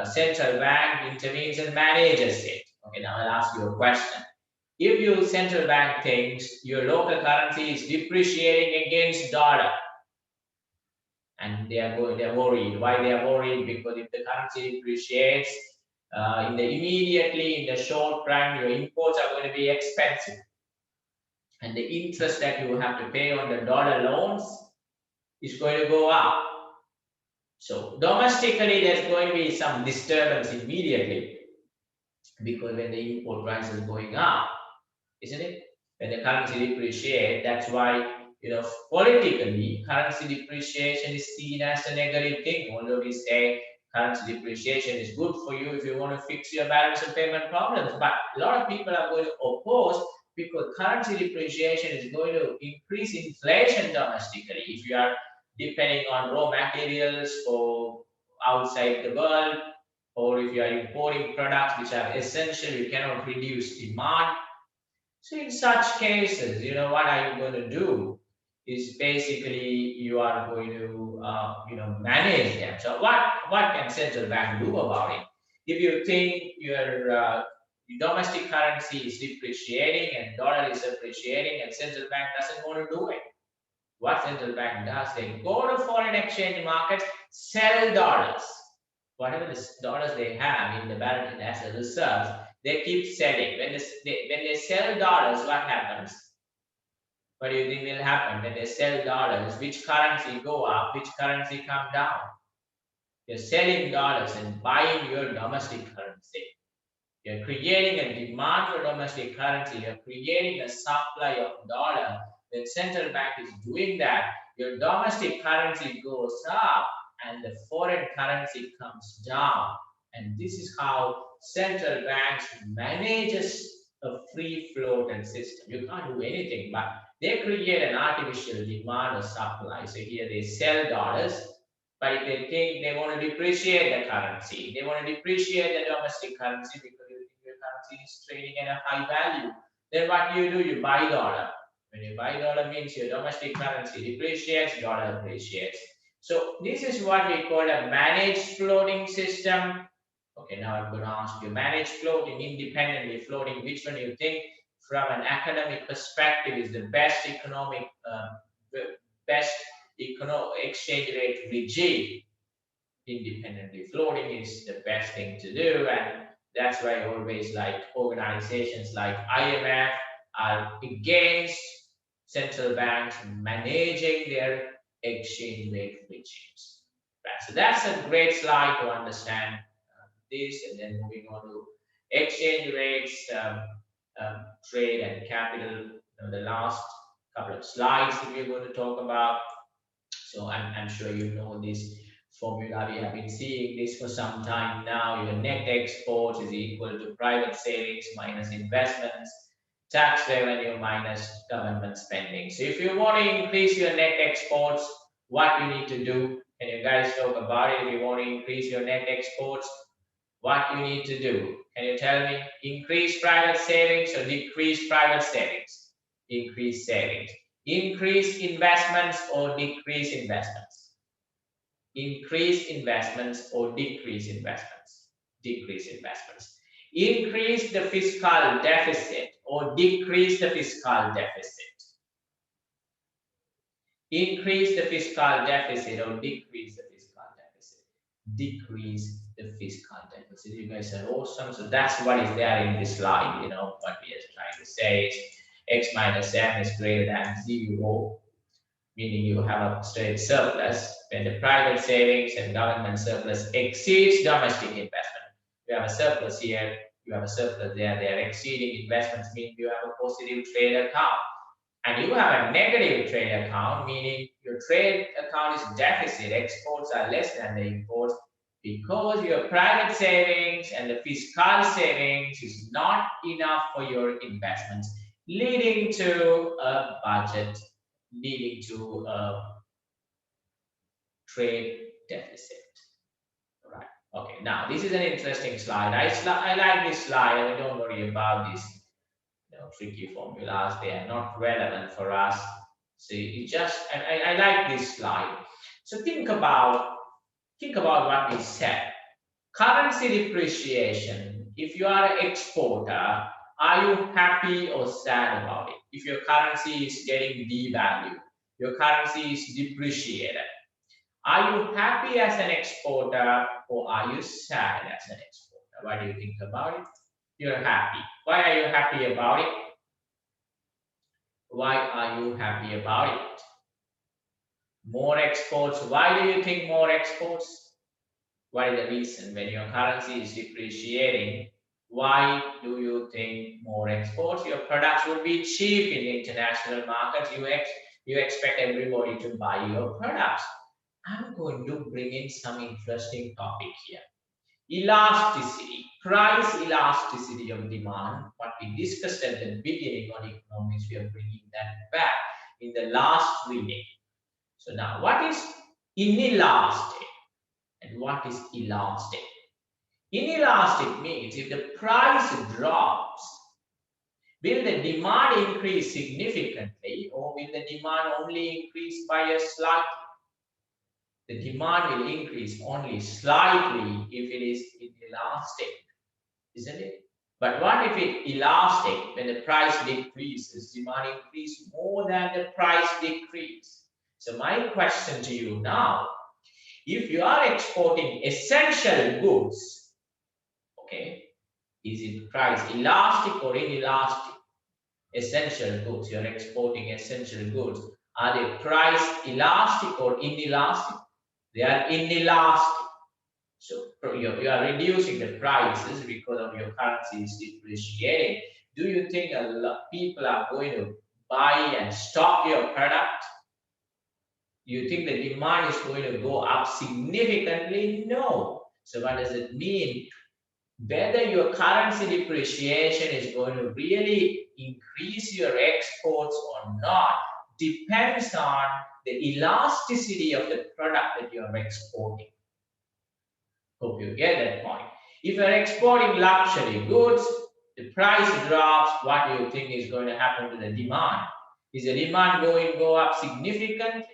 [SPEAKER 1] central bank intervenes and manages it. Okay, now I'll ask you a question. If your central bank thinks your local currency is depreciating against dollar, and they're worried. Why they are worried? Because if the currency depreciates, immediately in the short run, your imports are going to be expensive, and the interest that you have to pay on the dollar loans is going to go up. So domestically, there's going to be some disturbance immediately, because when the import price is going up, isn't it? When the currency depreciates, that's why, politically, currency depreciation is seen as a negative thing. Although we say currency depreciation is good for you if you want to fix your balance of payment problems, but a lot of people are going to oppose, because currency depreciation is going to increase inflation domestically. If you are depending on raw materials for outside the world, or if you are importing products which are essential, you cannot reduce demand. So in such cases, what are you going to do? Is basically you are going to manage them. So what can central bank do about it? If you think your domestic currency is depreciating and dollar is appreciating and central bank doesn't want to do it, what central bank does, they go to foreign exchange markets, sell dollars, whatever the dollars they have in the balance as a reserve, They keep selling. When they sell dollars, what happens? What do you think will happen when they sell dollars? Which currency go up? Which currency come down? You're selling dollars and buying your domestic currency. You're creating a demand for domestic currency. You're creating a supply of dollar. When central bank is doing that, your domestic currency goes up and the foreign currency comes down. And this is how central banks manages a free floated system. You can't do anything, but they create an artificial demand or supply. So here they sell dollars, but if they think they want to depreciate the currency, they want to depreciate the domestic currency because you think your currency is trading at a high value, then what do? You buy dollar. When you buy dollar means your domestic currency depreciates, dollar appreciates. So this is what we call a managed floating system. Okay, now I'm going to ask you, managed floating, independently floating, which one you think from an academic perspective is the best economic, best exchange rate regime? Independently floating is the best thing to do, and that's why always like organizations like IMF are against central banks managing their exchange rate regimes. Right, so that's a great slide to understand this, and then moving on to exchange rates, trade and capital. The last couple of slides that we're going to talk about. So I'm sure you know this formula. We have been seeing this for some time now. Your net exports is equal to private savings minus investments, tax revenue minus government spending. So if you want to increase your net exports, what you need to do, can you guys talk about it? If you want to increase your net exports, what you need to do? Can you tell me? Increase private savings or decrease private savings? Increase savings. Increase investments or decrease investments? Increase investments or decrease investments? Decrease investments. Increase the fiscal deficit or decrease the fiscal deficit? Increase the fiscal deficit or decrease the fiscal deficit? Decrease the fiscal deficit. You guys are awesome. So that's what is there in this slide. What we are trying to say is x minus m is greater than 0, meaning you have a straight surplus. When the private savings and government surplus exceeds domestic investment, you have a surplus here, you have a surplus there, they are exceeding investments, meaning you have a positive trade account. And you have a negative trade account, meaning your trade account is deficit, exports are less than the imports, because your private savings and the fiscal savings is not enough for your investments, leading to a budget, leading to a trade deficit. Right. Okay, now this is an interesting slide. I like this slide, and don't worry about this tricky formulas. They are not relevant for us. So I like this slide. So think about what we said. Currency depreciation. If you are an exporter, are you happy or sad about it? If your currency is getting devalued, your currency is depreciated, are you happy as an exporter or are you sad as an exporter? What do you think about it? You're happy. Why are you happy about it? Why are you happy about it? More exports. Why do you think more exports? What is the reason? When your currency is depreciating, why do you think more exports? Your products would be cheap in the international markets. You expect everybody to buy your products. I'm going to bring in some interesting topic here. Elasticity, price elasticity of demand, what we discussed at the beginning on economics, we are bringing that back in the last reading. So now, what is inelastic and what is elastic? Inelastic means if the price drops, will the demand increase significantly or will the demand only increase by a slight? The demand will increase only slightly if it is inelastic, isn't it? But what if it elastic? When the price decreases, demand increase more than the price decrease. So my question to you now, if you are exporting essential goods, okay, Is it price elastic or inelastic? Essential goods, you're exporting essential goods. Are they price elastic or inelastic? They are inelastic. So you are reducing the prices because of your currency is depreciating. Do you think a lot people are going to buy and stock your product? You think the demand is going to go up significantly? No. So what does it mean? Whether your currency depreciation is going to really increase your exports or not depends on the elasticity of the product that you are exporting. Hope you get that point. If you're exporting luxury goods, the price drops, what do you think is going to happen to the demand? Is the demand going to go up significantly?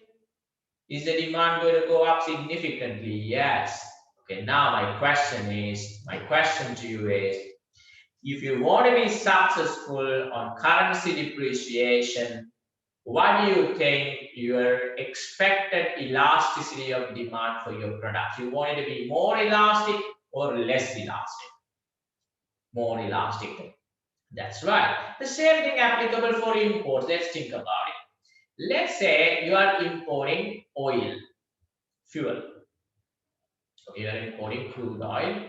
[SPEAKER 1] Is the demand going to go up significantly? Yes. Okay, now my question to you is, if you want to be successful on currency depreciation, what do you think your expected elasticity of demand for your product? You want it to be more elastic or less elastic? More elastic. That's right. The same thing applicable for imports. Let's think about it. Let's say you are importing oil, fuel. So you are importing crude oil,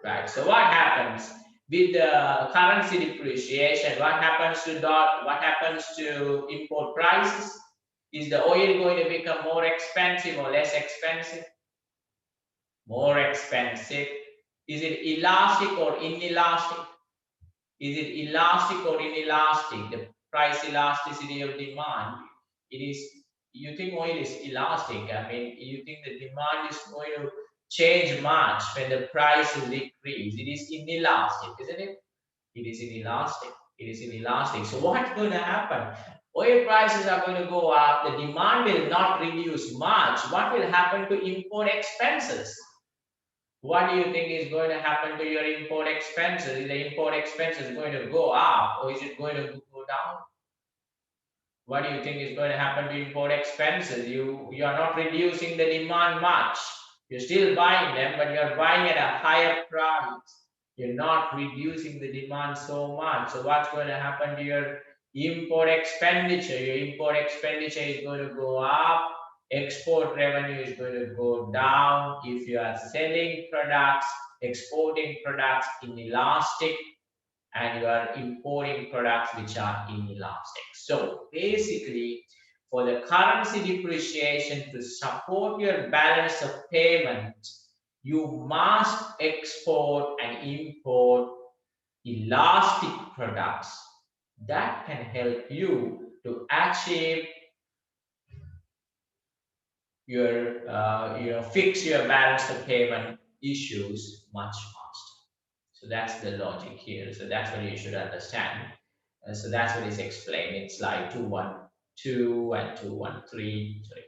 [SPEAKER 1] right? So what happens with the currency depreciation? What happens to import prices? Is the oil going to become more expensive or less expensive? More expensive. Is it elastic or inelastic? Is it elastic or inelastic? The price elasticity of demand. It is. You think oil is elastic? I mean, you think the demand is going to change much when the price will decrease? It is inelastic, isn't it? It is inelastic. It is inelastic. So what's going to happen? Oil prices are going to go up. The demand will not reduce much. What will happen to import expenses? What do you think is going to happen to your import expenses? Is the import expenses going to go up or is it going to go down? What do you think is going to happen to import expenses? You are not reducing the demand much. You're still buying them, but you're buying at a higher price. You're not reducing the demand so much. So what's going to happen to your import expenditure? Your import expenditure is going to go up. Export revenue is going to go down. If you are selling products, exporting products inelastic, and you are importing products which are inelastic. So basically, for the currency depreciation to support your balance of payment, you must export and import elastic products that can help you to achieve your fix your balance of payment issues much faster. So that's the logic here. So that's what you should understand. So that's what is explained in slide 212 and 213. Sorry,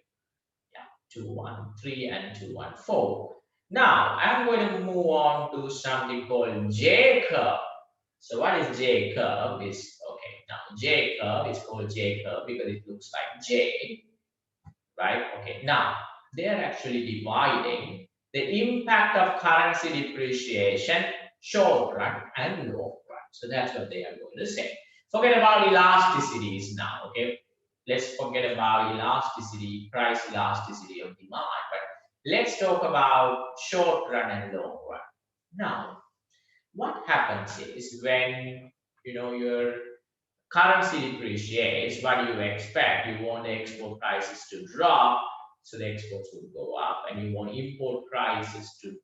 [SPEAKER 1] yeah, 213 and 214. Now I'm going to move on to something called J curve. So what is J curve? Is okay. Now J curve is called J curve because it looks like J, right? Okay. Now they are actually dividing the impact of currency depreciation, short run and long run. So that's what they are going to say. Forget about elasticities now, okay? Let's forget about elasticity, price elasticity of demand, but let's talk about short run and long run. Now, what happens is when your currency depreciates, what do you expect? You want the export prices to drop, so the exports will go up, and you want import prices to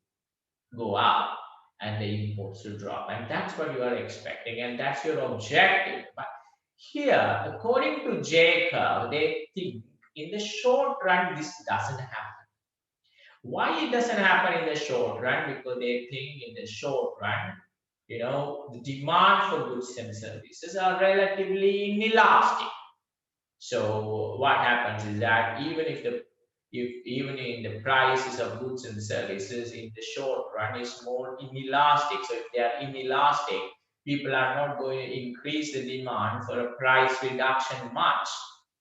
[SPEAKER 1] go up and the imports to drop. And that's what you are expecting, and that's your objective. But here, according to J curve, they think in the short run this doesn't happen. Why it doesn't happen in the short run? Because they think in the short run, the demand for goods and services are relatively inelastic. So what happens is that even in the prices of goods and services in the short run is more inelastic. So if they are inelastic, people are not going to increase the demand for a price reduction much.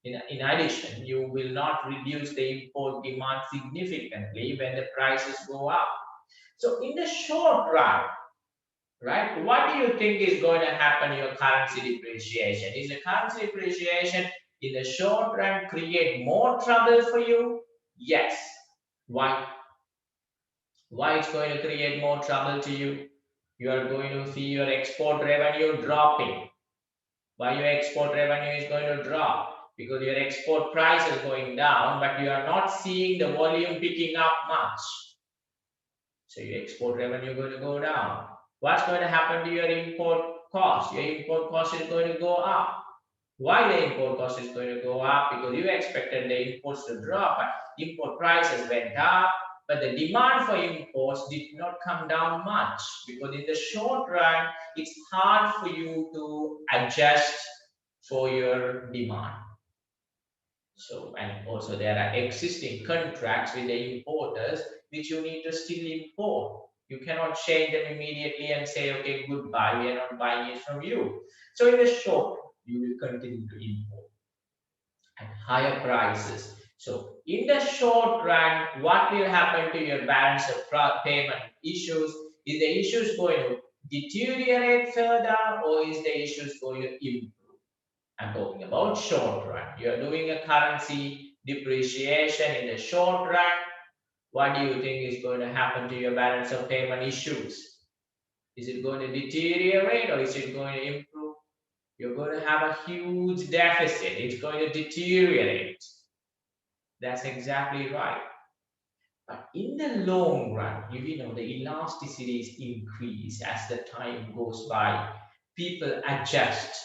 [SPEAKER 1] In addition, you will not reduce the import demand significantly when the prices go up. So in the short run, right? What do you think is going to happen to your currency depreciation? Is the currency depreciation in the short run create more trouble for you? Yes. Why? Why it's going to create more trouble to you? You are going to see your export revenue dropping. Why your export revenue is going to drop? Because your export price is going down, but you are not seeing the volume picking up much. So your export revenue is going to go down. What's going to happen to your import cost? Your import cost is going to go up. Why the import cost is going to go up? Because you expected the imports to drop, but import prices went up, but the demand for imports did not come down much, because in the short run, it's hard for you to adjust for your demand. So, and also there are existing contracts with the importers which you need to still import. You cannot change them immediately and say, okay, goodbye, we are not buying it from you. So in the short, you will continue to import at higher prices. So in the short run, what will happen to your balance of payment issues? Is the issues going to deteriorate further, or is the issues going to improve? I'm talking about short run. You're doing a currency depreciation in the short run. What do you think is going to happen to your balance of payment issues? Is it going to deteriorate, or is it going to improve? You're going to have a huge deficit. It's going to deteriorate. That's exactly right. But in the long run, you know, the elasticities increase as the time goes by. People adjust,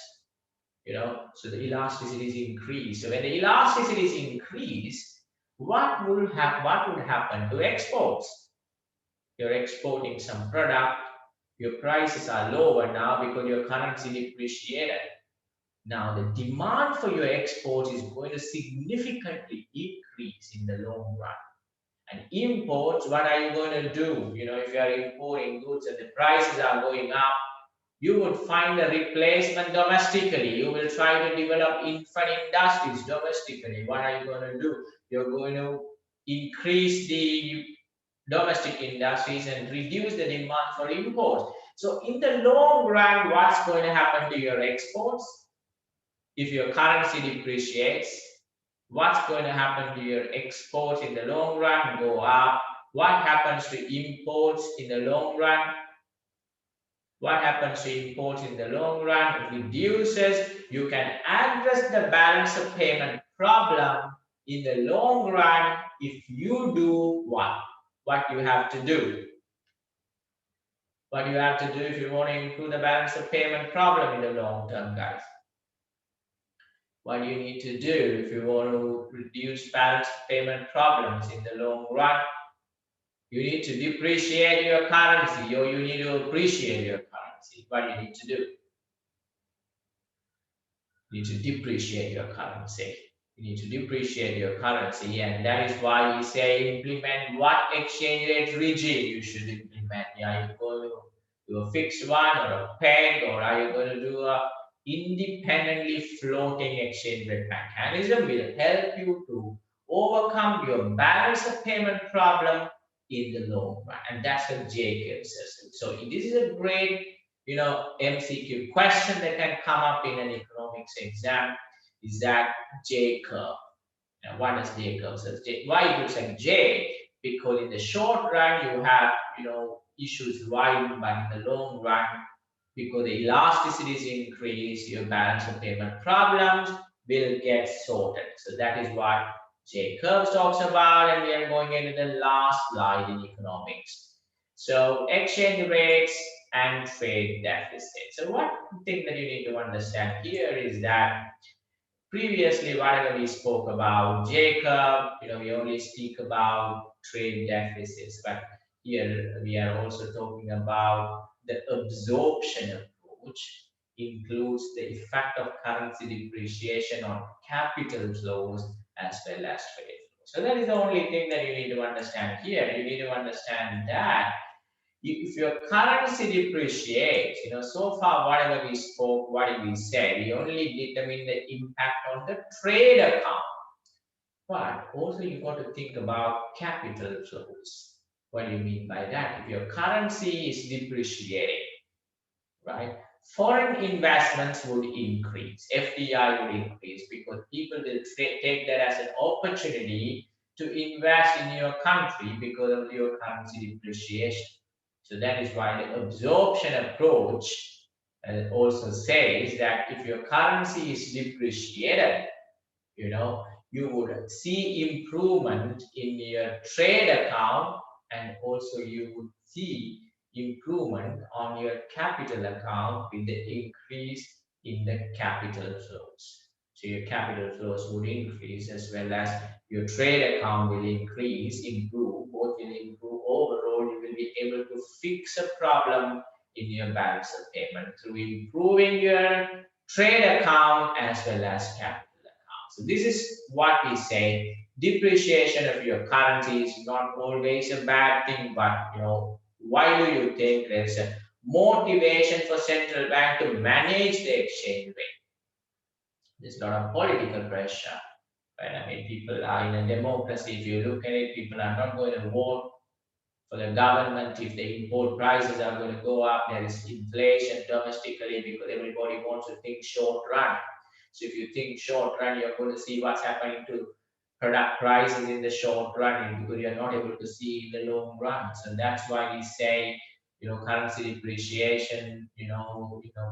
[SPEAKER 1] you know, so the elasticities increase. So when the elasticities increase, what would happen to exports? You're exporting some product, your prices are lower now because your currency depreciated. Now the demand for your exports is going to significantly increase in the long run. And imports, what are you going to do? You know, if you are importing goods and the prices are going up, you would find a replacement domestically. You will try to develop infant industries domestically. What are you going to do? You're going to increase the domestic industries and reduce the demand for imports. So in the long run, what's going to happen to your exports? If your currency depreciates, what's going to happen to your exports in the long run? Go up. What happens to imports in the long run? What happens to imports in the long run? It reduces. You can address the balance of payment problem in the long run if you do what? What you have to do. What you have to do if you want to improve the balance of payment problem in the long term, guys. What you need to do if you want to reduce balance of payment problems in the long run? You need to depreciate your currency, or you need to appreciate your currency. What you need to do? You need to depreciate your currency. You need to depreciate your currency, and that is why we say implement what exchange rate regime you should implement. Are you going to do a fixed one or a peg, or are you going to do a independently floating exchange rate mechanism? Will help you to overcome your balance of payment problem in the long run, and that's what Jacob says. So this is a great, you know, MCQ question that can come up in an economics exam. Is that J curve? Now, what does J curve says? Why it looks like J? Because in the short run you have, you know, issues widen, but in the long run, because the elasticities increase, your balance of payment problems will get sorted. So that is what J curve talks about, and we are going into the last slide in economics. So exchange rates and trade deficit. So one thing that you need to understand here is that previously, whatever we spoke about Jacob, you know, we only speak about trade deficits, but here we are also talking about the absorption approach, includes the effect of currency depreciation on capital flows as well as trade flows. So that is the only thing that you need to understand here. You need to understand that if your currency depreciates, you know, so far whatever we spoke, what did we say? We only determine the impact on the trade account. But also you got to think about capital flows. What do you mean by that? If your currency is depreciating, right? Foreign investments would increase, FDI would increase because people will take that as an opportunity to invest in your country because of your currency depreciation. So that is why the absorption approach also says that if your currency is depreciated, you would see improvement in your trade account, and also you would see improvement on your capital account with the increase in the capital flows. So your capital flows would increase as well as your trade account will improve, both will improve. Overall, you will be able to fix a problem in your balance of payment through improving your trade account as well as capital. So this is what we say. Depreciation of your currency is not always a bad thing, but why do you think there's a motivation for central bank to manage the exchange rate? There's a lot of political pressure. Right? I mean, people are in a democracy. If you look at it, people are not going to vote for the government if the import prices are going to go up. There is inflation domestically because everybody wants to think short run. So if you think short run, you're going to see what's happening to product prices in the short run because you're not able to see in the long run. So that's why we say, currency depreciation,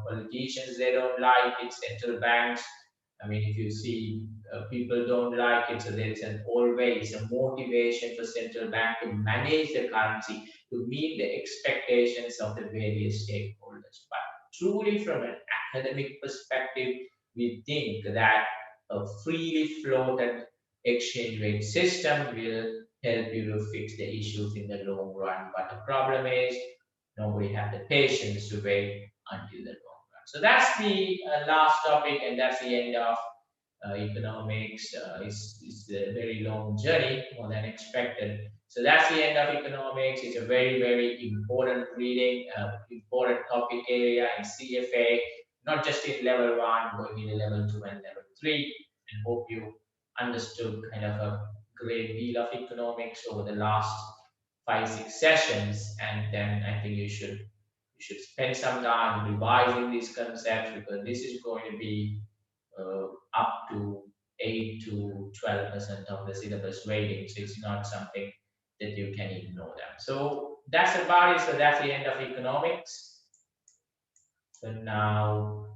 [SPEAKER 1] politicians, they don't like it, central banks. I mean, if you see people don't like it, so there is always a motivation for central bank to manage the currency to meet the expectations of the various stakeholders. But truly, from an academic perspective, we think that a freely floated exchange rate system will help you to fix the issues in the long run. But the problem is nobody has the patience to wait until the long run. So that's the last topic, and that's the end of economics. Is a very long journey, more than expected. So that's the end of economics. It's a very, very important reading, important topic area in CFA, not just in level 1, going into level 2 and level 3. And hope you understood kind of a great deal of economics over the last 5, 6 sessions. And then I think you should spend some time revising these concepts because this is going to be up to 8 to 12% of the syllabus weighting. So it's not something that you can ignore them. So that's about it. So that's the end of economics. So now